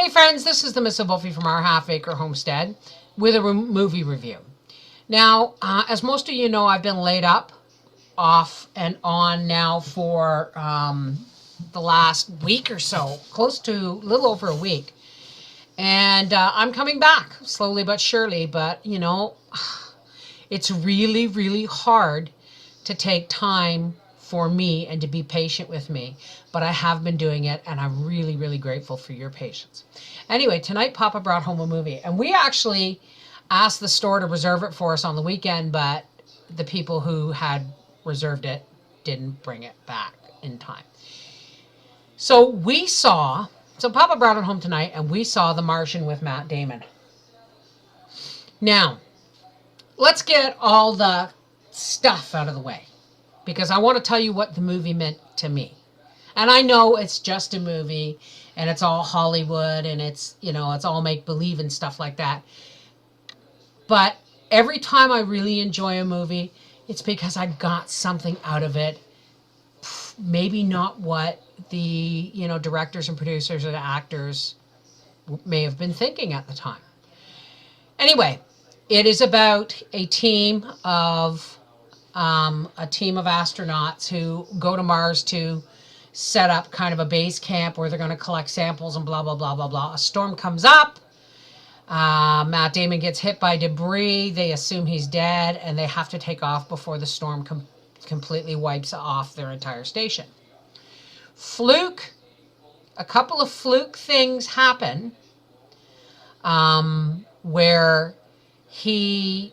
Hey friends, this is the MrsVolfies from our half-acre homestead with a movie review. Now, as most of you know, I've been laid up, off and on now for the last week or so, close to a little over a week. And I'm coming back, slowly but surely, but you know, it's really, really hard to take time for me and to be patient with me, but I have been doing it, and I'm really, really grateful for your patience. Anyway, tonight Papa brought home a movie, and we actually asked the store to reserve it for us on the weekend, but the people who had reserved it didn't bring it back in time. So Papa brought it home tonight, and we saw The Martian with Matt Damon. Now, let's get all the stuff out of the way, because I want to tell you what the movie meant to me. And I know it's just a movie, and it's all Hollywood, and it's, you know, it's all make-believe and stuff like that. But every time I really enjoy a movie, it's because I got something out of it. Maybe not what the, you know, directors and producers and actors may have been thinking at the time. Anyway, it is about a team of astronauts who go to Mars to set up kind of a base camp where they're going to collect samples and blah, blah, blah, blah, blah. A storm comes up. Matt Damon gets hit by debris. They assume he's dead, and they have to take off before the storm completely wipes off their entire station. A couple of fluke things happen where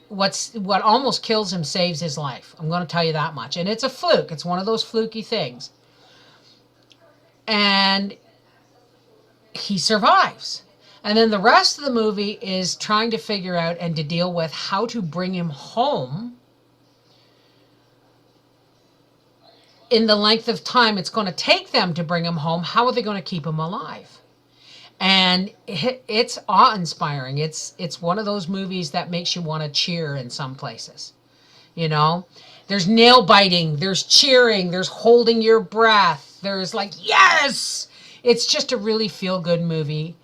what almost kills him saves his life. I'm going to tell you that much. And it's a fluke. It's one of those fluky things. And he survives. And then the rest of the movie is trying to figure out and to deal with how to bring him home in the length of time it's going to take them to bring him home. How are they going to keep him alive? And it's awe-inspiring. It's one of those movies that makes you want to cheer in some places. You know, there's nail biting, there's cheering, there's holding your breath, there's like, yes! It's just a really feel-good movie,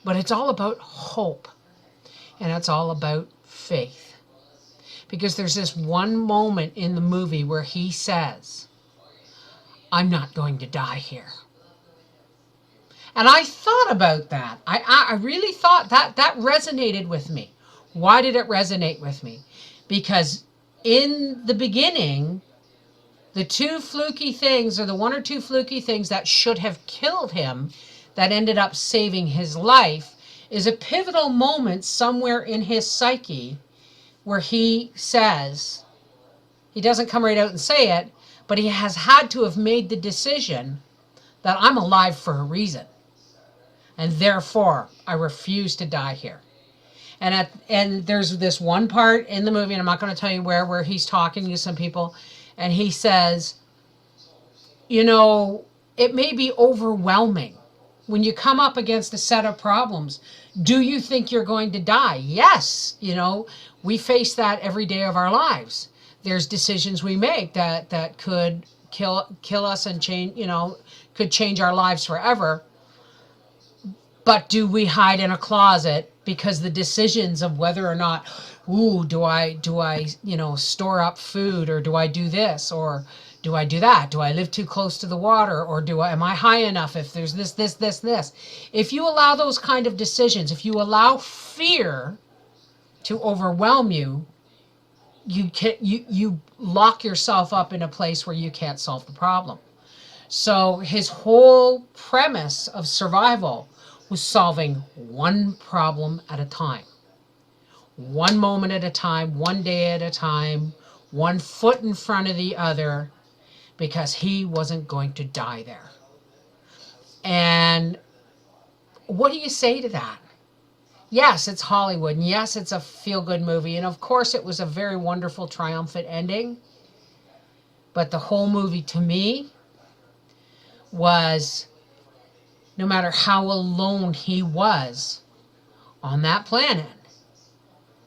but it's all about hope, and it's all about faith. Because there's this one moment in the movie where he says, I'm not going to die here. And I thought about that. I really thought that resonated with me. Why did it resonate with me? Because in the beginning, the two fluky things, or the one or two fluky things that should have killed him, that ended up saving his life, is a pivotal moment somewhere in his psyche where he says, he doesn't come right out and say it, but he has had to have made the decision that I'm alive for a reason. And therefore, I refuse to die here. And there's this one part in the movie, and I'm not going to tell you where he's talking to some people, and he says, you know, it may be overwhelming when you come up against a set of problems. Do you think you're going to die? Yes. You know, we face that every day of our lives. There's decisions we make that could kill us and change, you know, could change our lives forever. But do we hide in a closet because the decisions of whether or not, do I, you know, store up food, or do I do this, or do I do that? Do I live too close to the water, or am I high enough if there's this? If you allow those kind of decisions, if you allow fear to overwhelm you, you lock yourself up in a place where you can't solve the problem. So his whole premise of survival was solving one problem at a time. One moment at a time, one day at a time, one foot in front of the other, because he wasn't going to die there. And what do you say to that? Yes, it's Hollywood, and yes, it's a feel-good movie, and of course it was a very wonderful, triumphant ending. But the whole movie, to me, was, no matter how alone he was on that planet,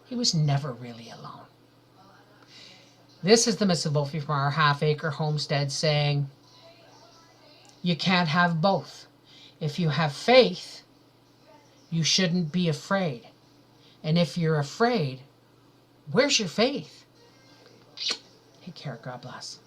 he was never really alone. This is the MrsVolfies from our half-acre homestead saying, you can't have both. If you have faith, You shouldn't be afraid. And if you're afraid, where's your faith? Take care. God bless.